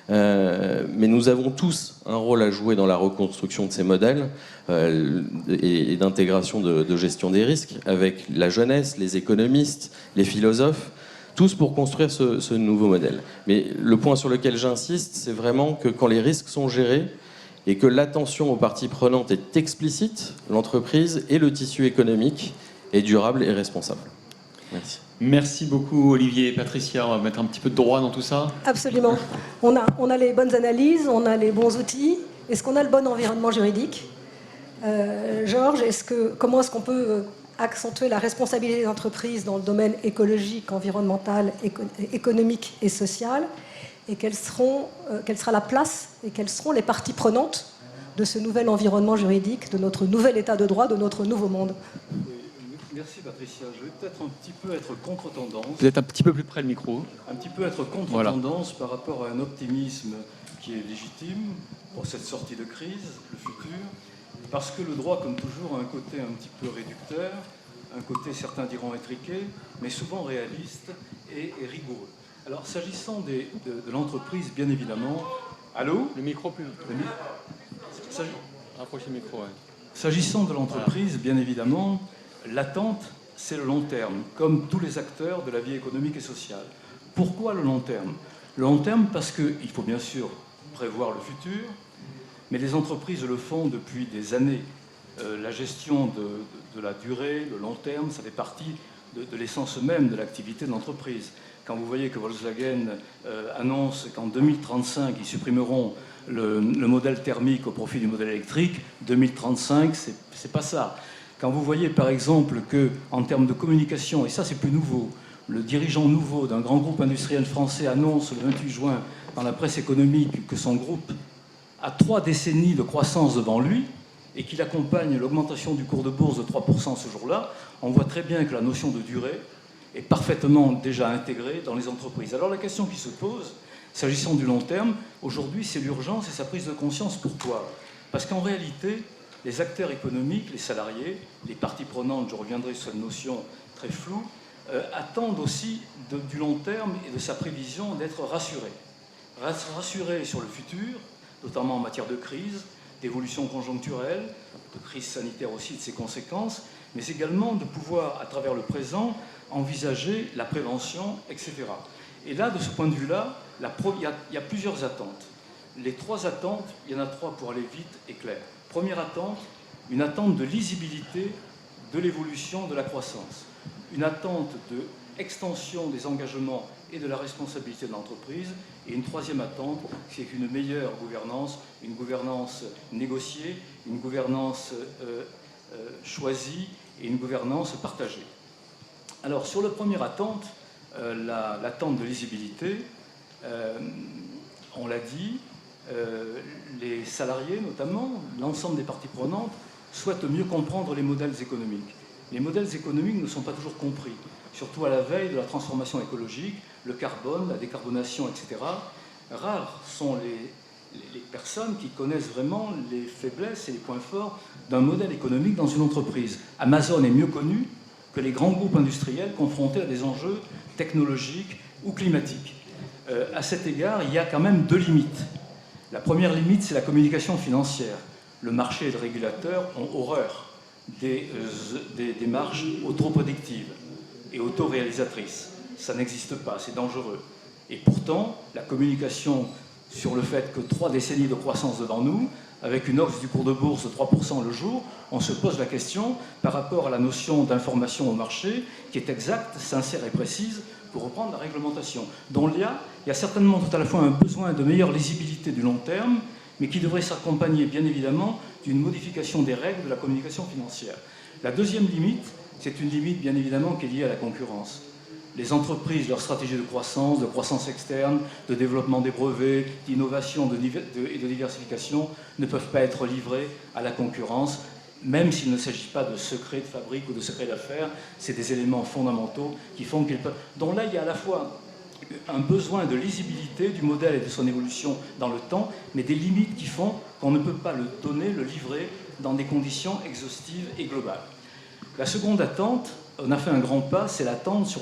Mais nous avons tous un rôle à jouer dans la reconstruction de ces modèles et d'intégration de gestion des risques avec la jeunesse, les économistes, les philosophes, tous pour construire ce nouveau modèle. Mais le point sur lequel j'insiste, c'est vraiment que quand les risques sont gérés et que l'attention aux parties prenantes est explicite, l'entreprise et le tissu économique est durable et responsable. Merci. Merci beaucoup Olivier et Patricia. On va mettre un petit peu de droit dans tout ça. Absolument. On a les bonnes analyses, on a les bons outils. Est-ce qu'on a le bon environnement juridique ? Georges, comment est-ce qu'on peut accentuer la responsabilité des entreprises dans le domaine écologique, environnemental, économique et social ? Et quelle sera la place et quelles seront les parties prenantes de ce nouvel environnement juridique, de notre nouvel état de droit, de notre nouveau monde ? Merci Patricia. Je vais peut-être un petit peu être contre-tendance. Vous êtes un petit peu plus près le micro. Un petit peu être contre-tendance par rapport à un optimisme qui est légitime pour cette sortie de crise, le futur, parce que le droit, comme toujours, a un côté un petit peu réducteur, un côté, certains diront étriqué, mais souvent réaliste et rigoureux. Alors, s'agissant de l'entreprise, bien évidemment... Allô ? Le micro plus... Rapprochez le micro, ouais. S'agissant de l'entreprise, bien évidemment... L'attente, c'est le long terme, comme tous les acteurs de la vie économique et sociale. Pourquoi le long terme ? Le long terme parce qu'il faut bien sûr prévoir le futur, mais les entreprises le font depuis des années. La gestion de la durée, le long terme, ça fait partie de l'essence même de l'activité de l'entreprise. Quand vous voyez que Volkswagen annonce qu'en 2035, ils supprimeront le modèle thermique au profit du modèle électrique, 2035, c'est pas ça. Quand vous voyez par exemple qu'en termes de communication, et ça c'est plus nouveau, le dirigeant nouveau d'un grand groupe industriel français annonce le 28 juin dans la presse économique que son groupe a 3 décennies de croissance devant lui et qu'il accompagne l'augmentation du cours de bourse de 3% ce jour-là, on voit très bien que la notion de durée est parfaitement déjà intégrée dans les entreprises. Alors la question qui se pose, s'agissant du long terme, aujourd'hui c'est l'urgence et sa prise de conscience. Pourquoi ? Parce qu'en réalité, les acteurs économiques, les salariés, les parties prenantes, je reviendrai sur une notion très floue, attendent aussi du long terme et de sa prévision d'être rassurés. Rassurés sur le futur, notamment en matière de crise, d'évolution conjoncturelle, de crise sanitaire aussi, de ses conséquences, mais également de pouvoir, à travers le présent, envisager la prévention, etc. Et là, de ce point de vue-là, il y a plusieurs attentes. Les 3 attentes, il y en a 3 pour aller vite et clair. Première attente, une attente de lisibilité de l'évolution de la croissance. Une attente d'extension des engagements et de la responsabilité de l'entreprise. Et une troisième attente, c'est une meilleure gouvernance, une gouvernance négociée, une gouvernance choisie et une gouvernance partagée. Alors, sur la première attente, l'attente de lisibilité, on l'a dit, les salariés notamment, l'ensemble des parties prenantes, souhaitent mieux comprendre les modèles économiques. Les modèles économiques ne sont pas toujours compris, surtout à la veille de la transformation écologique, le carbone, la décarbonation, etc. Rares sont les personnes qui connaissent vraiment les faiblesses et les points forts d'un modèle économique dans une entreprise. Amazon est mieux connu que les grands groupes industriels confrontés à des enjeux technologiques ou climatiques. À cet égard, il y a quand même 2 limites. La première limite, c'est la communication financière. Le marché et le régulateur ont horreur des démarches autoproductives et autoréalisatrices. Ça n'existe pas, c'est dangereux. Et pourtant, la communication sur le fait que 3 décennies de croissance devant nous, avec une hausse du cours de bourse de 3% le jour, on se pose la question par rapport à la notion d'information au marché, qui est exacte, sincère et précise, pour reprendre la réglementation. Dont il y a certainement tout à la fois un besoin de meilleure lisibilité du long terme, mais qui devrait s'accompagner bien évidemment d'une modification des règles de la communication financière. La deuxième limite, c'est une limite bien évidemment qui est liée à la concurrence. Les entreprises, leur stratégie de croissance externe, de développement des brevets, d'innovation et de diversification ne peuvent pas être livrées à la concurrence, même s'il ne s'agit pas de secret de fabrique ou de secret d'affaires, c'est des éléments fondamentaux qui font qu'ils peuvent... Donc là, il y a à la fois un besoin de lisibilité du modèle et de son évolution dans le temps, mais des limites qui font qu'on ne peut pas le donner, le livrer dans des conditions exhaustives et globales. La seconde attente, on a fait un grand pas, c'est l'attente sur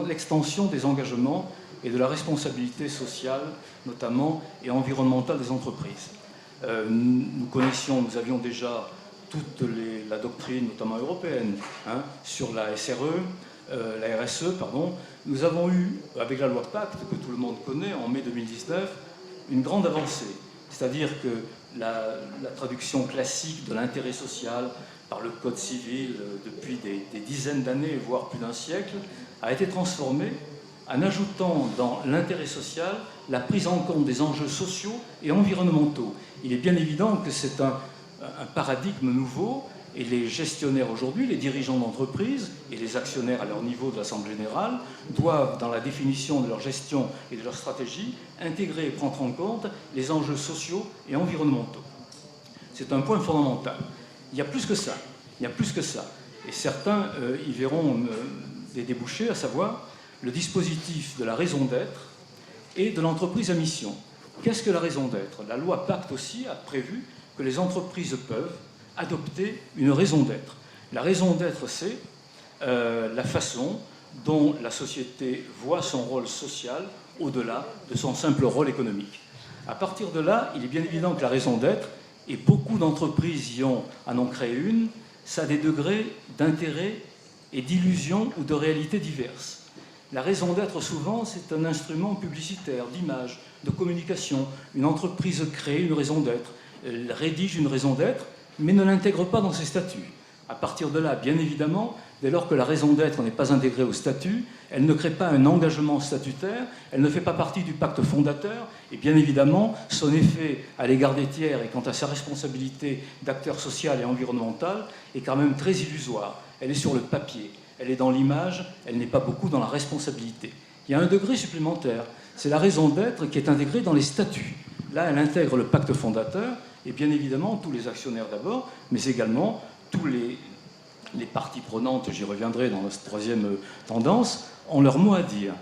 l'extension des engagements et de la responsabilité sociale, notamment, et environnementale des entreprises. Nous avions déjà toute la doctrine, notamment européenne, sur la SRE, la RSE, pardon. Nous avons eu, avec la loi Pacte, que tout le monde connaît, en mai 2019, une grande avancée. C'est-à-dire que la traduction classique de l'intérêt social par le Code civil depuis des dizaines d'années, voire plus d'un siècle, a été transformée en ajoutant dans l'intérêt social la prise en compte des enjeux sociaux et environnementaux. Il est bien évident que c'est un paradigme nouveau, et les gestionnaires aujourd'hui, les dirigeants d'entreprise et les actionnaires à leur niveau de l'Assemblée générale doivent, dans la définition de leur gestion et de leur stratégie, intégrer et prendre en compte les enjeux sociaux et environnementaux. C'est un point fondamental. Il y a plus que ça. Il y a plus que ça. Et certains y verront des débouchés, à savoir le dispositif de la raison d'être et de l'entreprise à mission. Qu'est-ce que la raison d'être? La loi Pacte aussi a prévu que les entreprises peuvent adopter une raison d'être. La raison d'être, c'est la façon dont la société voit son rôle social au-delà de son simple rôle économique. À partir de là, il est bien évident que la raison d'être, et beaucoup d'entreprises en ont créé une, ça a des degrés d'intérêt et d'illusion ou de réalité diverses. La raison d'être, souvent, c'est un instrument publicitaire, d'image, de communication. Une entreprise crée une raison d'être, elle rédige une raison d'être, mais ne l'intègre pas dans ses statuts. À partir de là, bien évidemment, dès lors que la raison d'être n'est pas intégrée au statut, elle ne crée pas un engagement statutaire, elle ne fait pas partie du pacte fondateur, et bien évidemment, son effet à l'égard des tiers et quant à sa responsabilité d'acteur social et environnemental est quand même très illusoire. Elle est sur le papier, elle est dans l'image, elle n'est pas beaucoup dans la responsabilité. Il y a un degré supplémentaire, c'est la raison d'être qui est intégrée dans les statuts. Là, elle intègre le pacte fondateur, et bien évidemment tous les actionnaires d'abord, mais également tous les parties prenantes, j'y reviendrai dans la troisième tendance, ont leur mot à dire.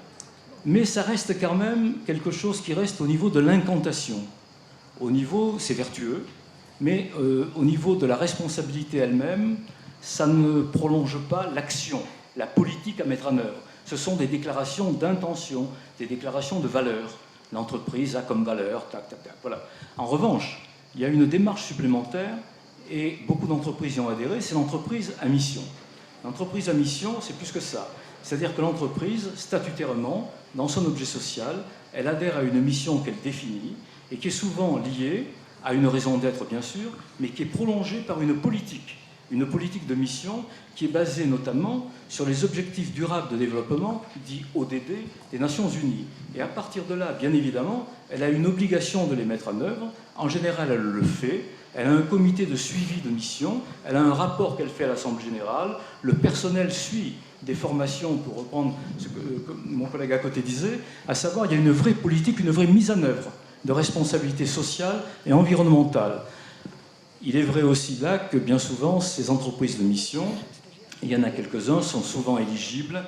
Mais ça reste quand même quelque chose qui reste au niveau de l'incantation. Au niveau, c'est vertueux, mais au niveau de la responsabilité elle-même, ça ne prolonge pas l'action, la politique à mettre en œuvre. Ce sont des déclarations d'intention, des déclarations de valeur. L'entreprise a comme valeur, tac, tac, tac, voilà. En revanche, il y a une démarche supplémentaire, et beaucoup d'entreprises y ont adhéré, c'est l'entreprise à mission. L'entreprise à mission, c'est plus que ça. C'est-à-dire que l'entreprise, statutairement, dans son objet social, elle adhère à une mission qu'elle définit, et qui est souvent liée à une raison d'être, bien sûr, mais qui est prolongée par une politique de mission qui est basée notamment sur les objectifs durables de développement, dits ODD, des Nations Unies. Et à partir de là, bien évidemment, elle a une obligation de les mettre en œuvre. En général, elle le fait. Elle a un comité de suivi de mission. Elle a un rapport qu'elle fait à l'Assemblée générale. Le personnel suit des formations, pour reprendre ce que mon collègue à côté disait, à savoir il y a une vraie politique, une vraie mise en œuvre de responsabilité sociale et environnementale. Il est vrai aussi là que bien souvent, ces entreprises de mission, il y en a quelques-uns, sont souvent éligibles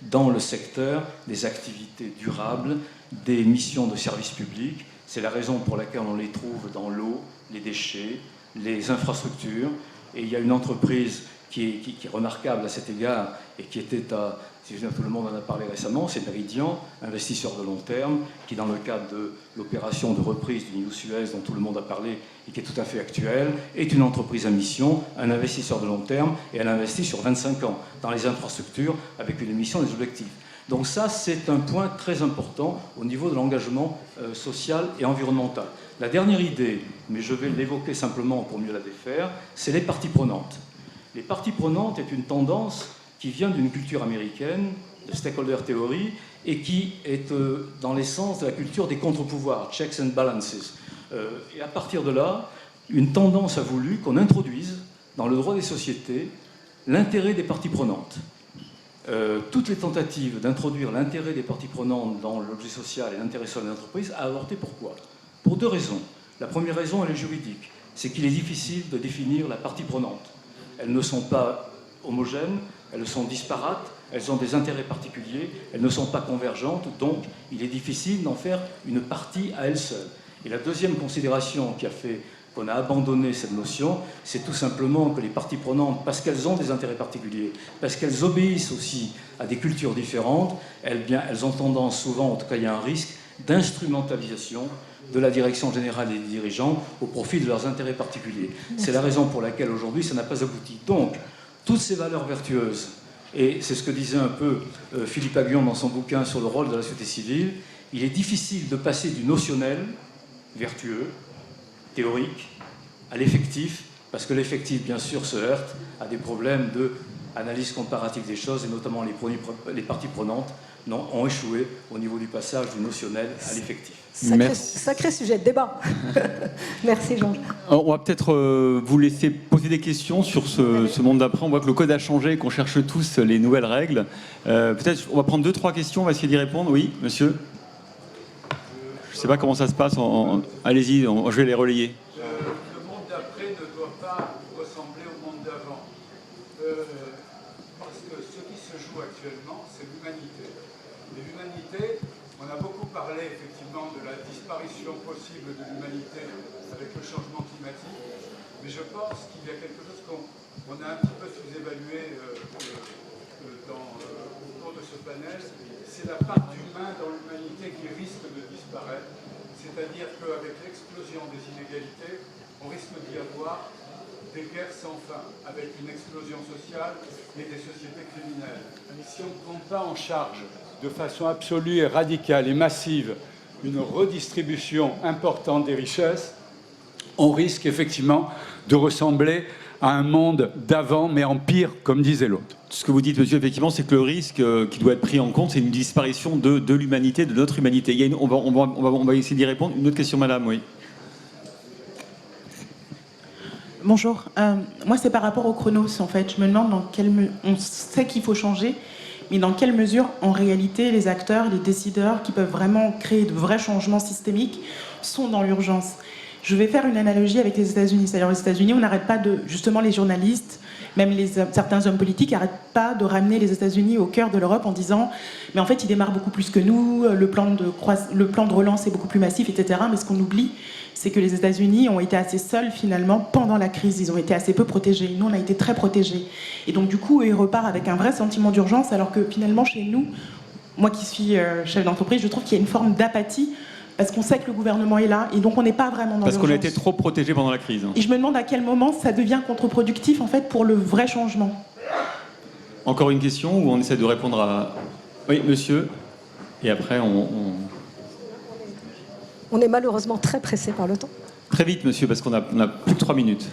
dans le secteur des activités durables, des missions de service public. C'est la raison pour laquelle on les trouve dans l'eau, les déchets, les infrastructures. Et il y a une entreprise qui est remarquable à cet égard et qui était à, si tout le monde en a parlé récemment, c'est Meridian, investisseur de long terme, qui dans le cadre de l'opération de reprise du Nil Suez dont tout le monde a parlé et qui est tout à fait actuelle, est une entreprise à mission, un investisseur de long terme, et elle investit sur 25 ans dans les infrastructures avec une mission des objectifs. Donc ça, c'est un point très important au niveau de l'engagement social et environnemental. La dernière idée, mais je vais l'évoquer simplement pour mieux la défaire, c'est les parties prenantes. Les parties prenantes est une tendance qui vient d'une culture américaine, de stakeholder theory, et qui est dans l'essence de la culture des contre-pouvoirs, checks and balances. Et à partir de là, une tendance a voulu qu'on introduise dans le droit des sociétés l'intérêt des parties prenantes. Toutes les tentatives d'introduire l'intérêt des parties prenantes dans l'objet social et l'intérêt social de l'entreprise a avorté. Pourquoi? Pour deux raisons. La première raison, elle est juridique. C'est qu'il est difficile de définir la partie prenante. Elles ne sont pas homogènes, elles sont disparates, elles ont des intérêts particuliers, elles ne sont pas convergentes, donc il est difficile d'en faire une partie à elle seule. Et la deuxième considération qui a fait qu'on a abandonné cette notion, c'est tout simplement que les parties prenantes, parce qu'elles ont des intérêts particuliers, parce qu'elles obéissent aussi à des cultures différentes, elles ont tendance souvent, en tout cas il y a un risque, d'instrumentalisation de la direction générale et des dirigeants au profit de leurs intérêts particuliers. C'est la raison pour laquelle aujourd'hui ça n'a pas abouti. Donc, toutes ces valeurs vertueuses, et c'est ce que disait un peu Philippe Aguillon dans son bouquin sur le rôle de la société civile, il est difficile de passer du notionnel, vertueux, théorique, à l'effectif, parce que l'effectif, bien sûr, se heurte à des problèmes d'analyse comparative des choses, et notamment les parties prenantes ont échoué au niveau du passage du notionnel à l'effectif. Sacré sujet de débat. Merci Jean. On va peut-être vous laisser poser des questions sur ce monde d'après. On voit que le code a changé et qu'on cherche tous les nouvelles règles. Peut-être on va prendre 2-3 questions, on va essayer d'y répondre. Oui, monsieur. Je ne sais pas comment ça se passe. Allez-y, je vais les relayer. Le monde d'après ne doit pas ressembler au monde d'avant. Parce que ce qui se joue actuellement, c'est l'humanité. Et l'humanité, on a beaucoup parlé effectivement de la disparition possible de l'humanité avec le changement climatique, mais je pense qu'il y a quelque chose qu'on a un petit peu sous-évalué au cours de ce panel, c'est la part d'humain dans l'humanité qui risque de disparaître. C'est-à-dire qu'avec l'explosion des inégalités, on risque d'y avoir des guerres sans fin, avec une explosion sociale et des sociétés criminelles. Et si on ne prend pas en charge de façon absolue et radicale et massive une redistribution importante des richesses, on risque effectivement de ressembler à un monde d'avant, mais en pire, comme disait l'autre. Ce que vous dites, monsieur, effectivement, c'est que le risque qui doit être pris en compte, c'est une disparition de l'humanité, de notre humanité. On va essayer d'y répondre. Une autre question, madame, oui. Bonjour. Moi, c'est par rapport au chronos, en fait. Je me demande on sait qu'il faut changer, mais dans quelle mesure, en réalité, les acteurs, les décideurs qui peuvent vraiment créer de vrais changements systémiques sont dans l'urgence. Je vais faire une analogie avec les États-Unis. C'est-à-dire, aux États-Unis, on n'arrête pas justement, les journalistes, même certains hommes politiques, n'arrêtent pas de ramener les États-Unis au cœur de l'Europe en disant « mais en fait, ils démarrent beaucoup plus que nous, le plan de relance est beaucoup plus massif, etc. » Mais ce qu'on oublie, c'est que les États-Unis ont été assez seuls, finalement, pendant la crise. Ils ont été assez peu protégés. Nous, on a été très protégés. Et donc, du coup, ils repartent avec un vrai sentiment d'urgence, alors que, finalement, chez nous, moi qui suis chef d'entreprise, je trouve qu'il y a une forme d'apathie, parce qu'on sait que le gouvernement est là, et donc on n'est pas vraiment dans l'urgence. Parce qu'on a été trop protégés pendant la crise. Et je me demande à quel moment ça devient contre-productif, en fait, pour le vrai changement. Encore une question, ou on essaie de répondre à... Oui, monsieur. Et après, On est malheureusement très pressé par le temps. Très vite, monsieur, parce qu'on a plus de 3 minutes.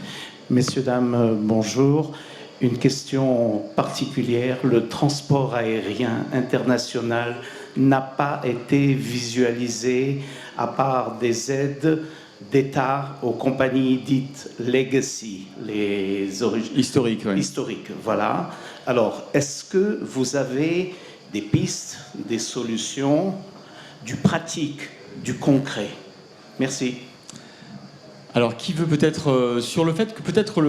Messieurs, dames, bonjour. Une question particulière. Le transport aérien international n'a pas été visualisé à part des aides d'État aux compagnies dites legacy, les historiques. Oui. Historiques, voilà. Alors, est-ce que vous avez des pistes, des solutions, du pratique, du concret? Merci. Alors, qui veut peut-être, sur le fait que peut-être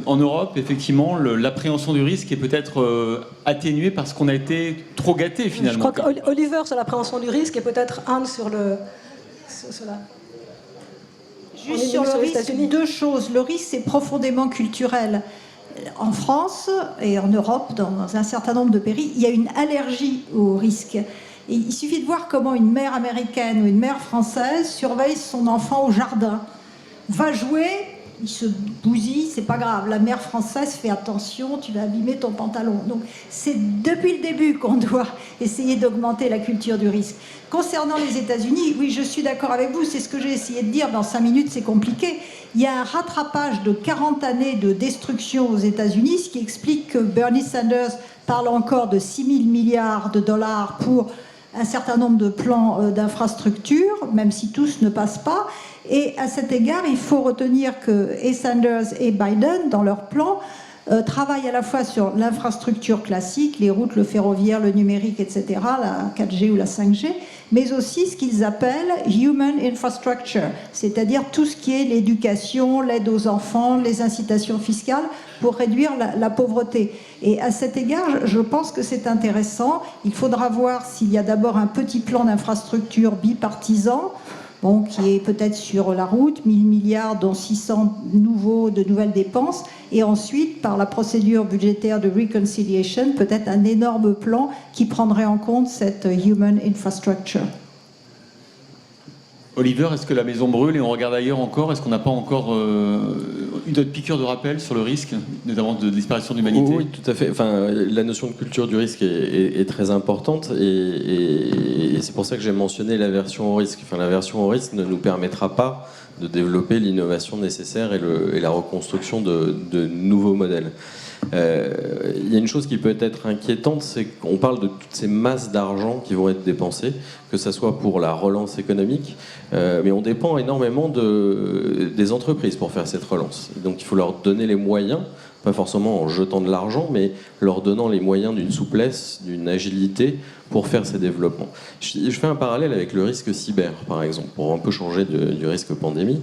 en Europe, effectivement, l'appréhension du risque est peut-être atténuée parce qu'on a été trop gâtés, finalement. Je crois qu'Oliver sur l'appréhension du risque et peut-être Anne sur cela. Juste sur le risque, deux choses. Le risque, c'est profondément culturel. En France et en Europe, dans un certain nombre de pays, il y a une allergie au risque. Et il suffit de voir comment une mère américaine ou une mère française surveille son enfant au jardin. Va jouer, il se bousille, c'est pas grave. La mère française fait attention, tu vas abîmer ton pantalon. Donc c'est depuis le début qu'on doit essayer d'augmenter la culture du risque. Concernant les États-Unis, oui, je suis d'accord avec vous, c'est ce que j'ai essayé de dire. Dans 5 minutes, c'est compliqué. Il y a un rattrapage de 40 années de destruction aux États-Unis, ce qui explique que Bernie Sanders parle encore de 6 000 milliards de dollars pour un certain nombre de plans d'infrastructures, même si tous ne passent pas. Et à cet égard, il faut retenir que et Sanders et Biden, dans leur plan, travaillent à la fois sur l'infrastructure classique, les routes, le ferroviaire, le numérique, etc., la 4G ou la 5G, mais aussi ce qu'ils appellent Human Infrastructure, c'est-à-dire tout ce qui est l'éducation, l'aide aux enfants, les incitations fiscales pour réduire la pauvreté. Et à cet égard, je pense que c'est intéressant. Il faudra voir s'il y a d'abord un petit plan d'infrastructure bipartisan, bon, qui est peut-être sur la route, 1000 milliards dont 600 de nouvelles dépenses, et ensuite, par la procédure budgétaire de reconciliation, peut-être un énorme plan qui prendrait en compte cette human infrastructure. Oliver, est-ce que la maison brûle et on regarde ailleurs encore? Est-ce qu'on n'a pas encore une autre piqûre de rappel sur le risque, notamment de disparition de l'humanité? Oui, tout à fait. Enfin, la notion de culture du risque est très importante et c'est pour ça que j'ai mentionné l'aversion au risque. Enfin, l'aversion au risque ne nous permettra pas de développer l'innovation nécessaire et la reconstruction de nouveaux modèles. Il y a une chose qui peut être inquiétante, c'est qu'on parle de toutes ces masses d'argent qui vont être dépensées, que ce soit pour la relance économique, mais on dépend énormément des entreprises pour faire cette relance. Donc il faut leur donner les moyens, pas forcément en jetant de l'argent, mais leur donnant les moyens d'une souplesse, d'une agilité pour faire ces développements. Je fais un parallèle avec le risque cyber, par exemple, pour un peu changer du risque pandémie.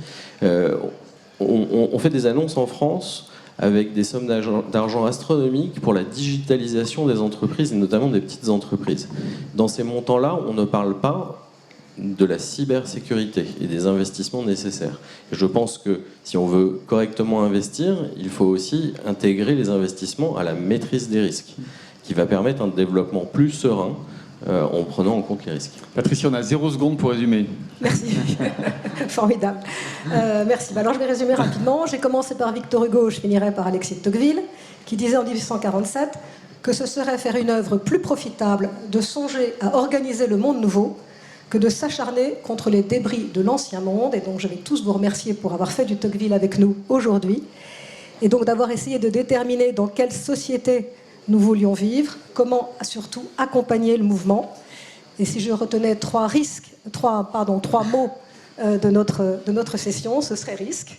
On fait des annonces en France avec des sommes d'argent astronomiques pour la digitalisation des entreprises, et notamment des petites entreprises. Dans ces montants-là, on ne parle pas de la cybersécurité et des investissements nécessaires. Et je pense que si on veut correctement investir, il faut aussi intégrer les investissements à la maîtrise des risques, qui va permettre un développement plus serein en prenant en compte les risques. Patricia, on a 0 seconde pour résumer. Merci. Formidable. Merci. Alors je vais résumer rapidement. J'ai commencé par Victor Hugo, je finirai par Alexis de Tocqueville, qui disait en 1847 que ce serait faire une œuvre plus profitable de songer à organiser le monde nouveau que de s'acharner contre les débris de l'ancien monde. Et donc je vais tous vous remercier pour avoir fait du Tocqueville avec nous aujourd'hui, et donc d'avoir essayé de déterminer dans quelle société nous voulions vivre, comment surtout accompagner le mouvement. Et si je retenais trois mots de notre session, ce serait risque,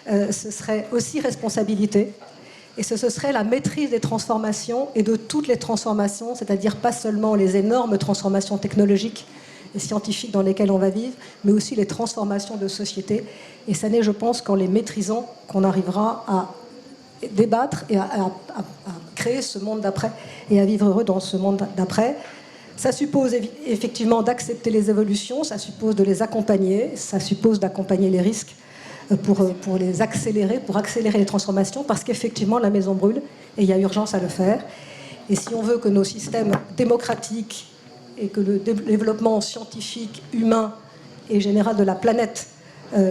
ce serait aussi responsabilité, et ce serait la maîtrise des transformations et de toutes les transformations, c'est-à-dire pas seulement les énormes transformations technologiques et scientifiques dans lesquelles on va vivre, mais aussi les transformations de société. Et ça n'est, je pense, qu'en les maîtrisant qu'on arrivera à débattre et à créer ce monde d'après et à vivre heureux dans ce monde d'après. Ça suppose effectivement d'accepter les évolutions, ça suppose de les accompagner, ça suppose d'accompagner les risques pour les accélérer, pour accélérer les transformations, parce qu'effectivement la maison brûle et il y a urgence à le faire. Et si on veut que nos systèmes démocratiques et que le développement scientifique, humain et général de la planète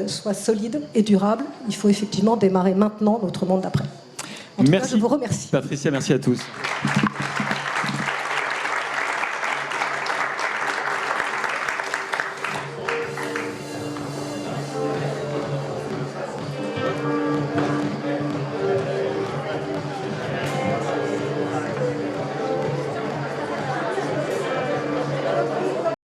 soit solide et durable, il faut effectivement démarrer maintenant notre monde d'après. En tout cas, je vous remercie. Patricia, merci à tous.